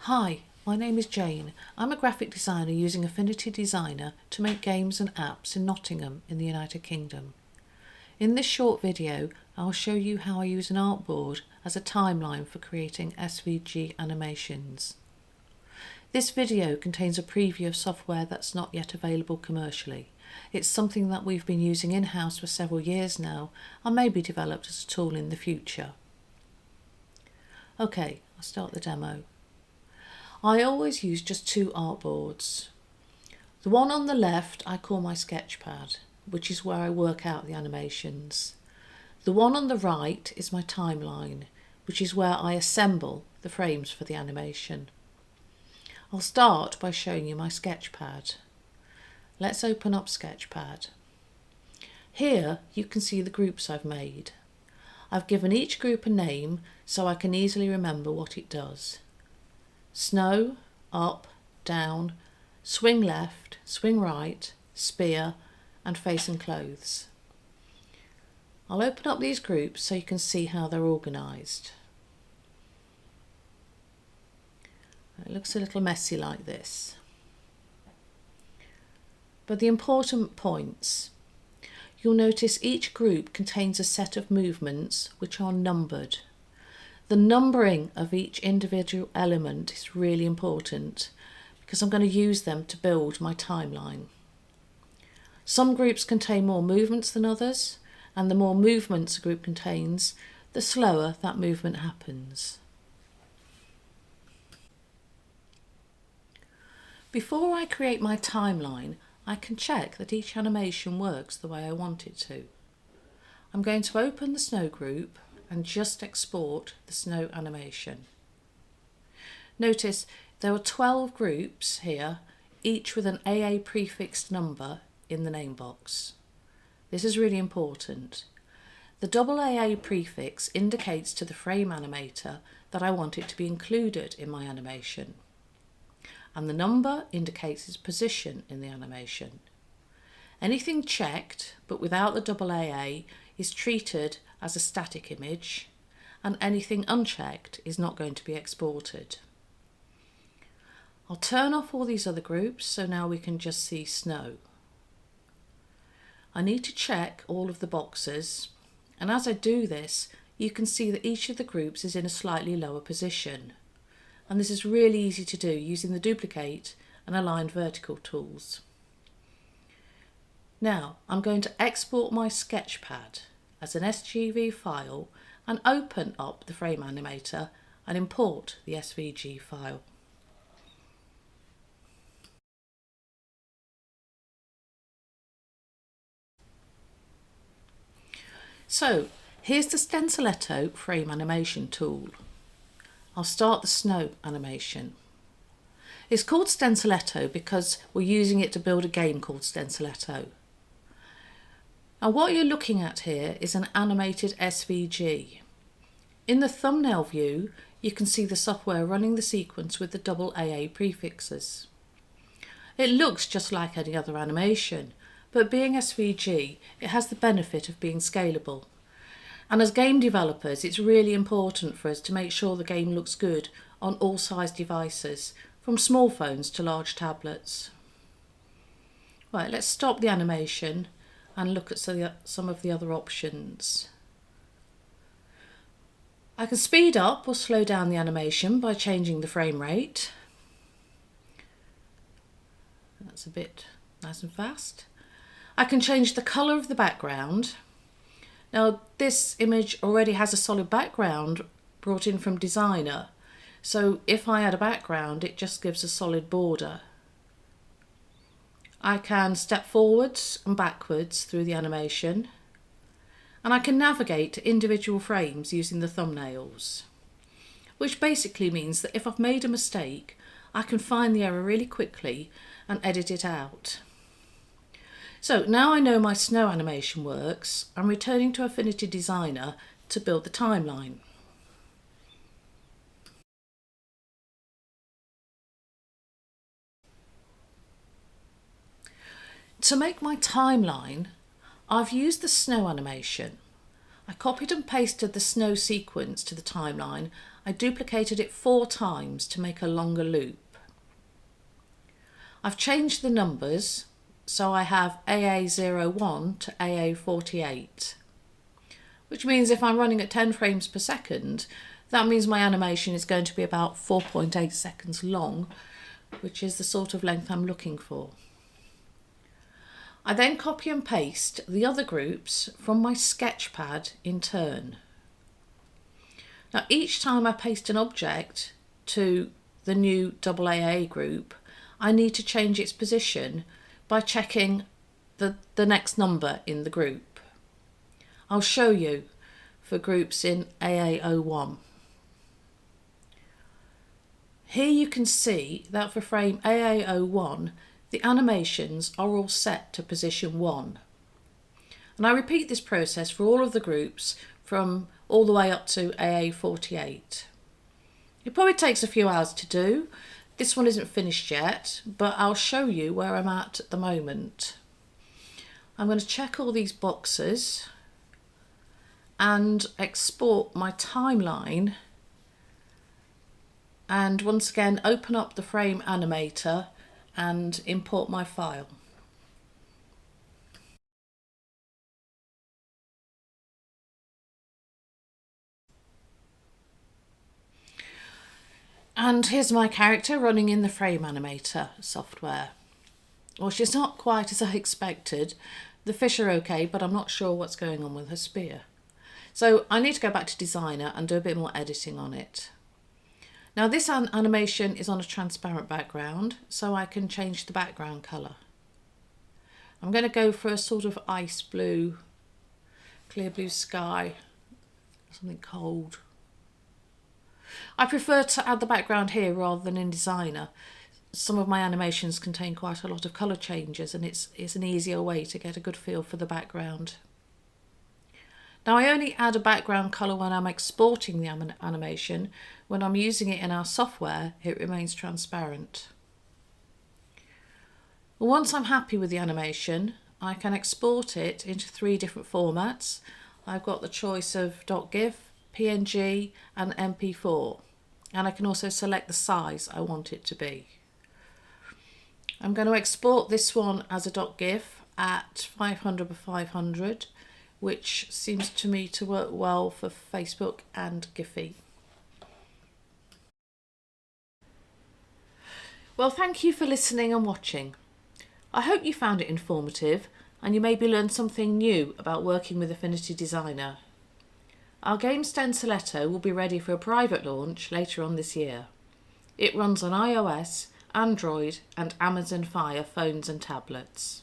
Hi, my name is Jane. I'm a graphic designer using Affinity Designer to make games and apps in Nottingham in the United Kingdom. In this short video, I'll show you how I use an artboard as a timeline for creating SVG animations. This video contains a preview of software that's not yet available commercially. It's something that we've been using in-house for several years now and may be developed as a tool in the future. Okay, I'll start the demo. I always use just two artboards. The one on the left I call my sketchpad, which is where I work out the animations. The one on the right is my timeline, which is where I assemble the frames for the animation. I'll start by showing you my sketchpad. Let's open up Sketchpad. Here you can see the groups I've made. I've given each group a name so I can easily remember what it does. Snow, up, down, swing left, swing right, spear, and face and clothes. I'll open up these groups so you can see how they're organised. It looks a little messy like this. But the important points. You'll notice each group contains a set of movements which are numbered. The numbering of each individual element is really important because I'm going to use them to build my timeline. Some groups contain more movements than others, and the more movements a group contains, the slower that movement happens. Before I create my timeline, I can check that each animation works the way I want it to. I'm going to open the snow group and just export the snow animation. Notice there are 12 groups here, each with an AA prefixed number in the name box. This is really important. The AA prefix indicates to the frame animator that I want it to be included in my animation, and the number indicates its position in the animation. Anything checked but without the AA is treated as a static image, and anything unchecked is not going to be exported. I'll turn off all these other groups so now we can just see snow. I need to check all of the boxes, and as I do this you can see that each of the groups is in a slightly lower position, and this is really easy to do using the duplicate and align vertical tools. Now I'm going to export my sketchpad as an SVG file and open up the frame animator and import the SVG file. So here's the Stenciletto frame animation tool. I'll start the snow animation. It's called Stenciletto because we're using it to build a game called Stenciletto. Now what you're looking at here is an animated SVG. In the thumbnail view you can see the software running the sequence with the AA prefixes. It looks just like any other animation, but being SVG it has the benefit of being scalable. And as game developers it's really important for us to make sure the game looks good on all size devices, from small phones to large tablets. Right, let's stop the animation and look at some of the other options. I can speed up or slow down the animation by changing the frame rate. That's a bit nice and fast. I can change the colour of the background. Now this image already has a solid background brought in from Designer, so if I add a background it just gives a solid border. I can step forwards and backwards through the animation, and I can navigate to individual frames using the thumbnails, which basically means that if I've made a mistake I can find the error really quickly and edit it out. So now I know my snow animation works, I'm returning to Affinity Designer to build the timeline. To make my timeline, I've used the snow animation. I copied and pasted the snow sequence to the timeline I duplicated it 4 times to make a longer loop. I've changed the numbers, so I have AA01 to AA48, which means if I'm running at 10 frames per second, that means my animation is going to be about 4.8 seconds long, which is the sort of length I'm looking for. I then copy and paste the other groups from my sketchpad in turn. Now each time I paste an object to the new AA group, I need to change its position by checking the next number in the group. I'll show you for groups in AA01. Here you can see that for frame AA01, the animations are all set to position 1. And I repeat this process for all of the groups from all the way up to AA48. It probably takes a few hours to do. This one isn't finished yet, but I'll show you where I'm at the moment. I'm going to check all these boxes and export my timeline, and once again open up the frame animator and import my file. And here's my character running in the frame animator software. Well, she's not quite as I expected. The fish are okay, but I'm not sure what's going on with her spear. So I need to go back to Designer and do a bit more editing on it. Now this animation is on a transparent background, so I can change the background colour. I'm going to go for a sort of ice blue, clear blue sky, something cold. I prefer to add the background here rather than in Designer. Some of my animations contain quite a lot of colour changes, and it's an easier way to get a good feel for the background. Now I only add a background colour when I'm exporting the animation. When I'm using it in our software, it remains transparent. Well, once I'm happy with the animation, I can export it into 3 different formats. I've got the choice of .gif, PNG and MP4, and I can also select the size I want it to be. I'm going to export this one as a .gif at 500 by 500, which seems to me to work well for Facebook and Giphy. Well, thank you for listening and watching. I hope you found it informative and you maybe learned something new about working with Affinity Designer. Our game Stenciletto will be ready for a private launch later on this year. It runs on iOS, Android and Amazon Fire phones and tablets.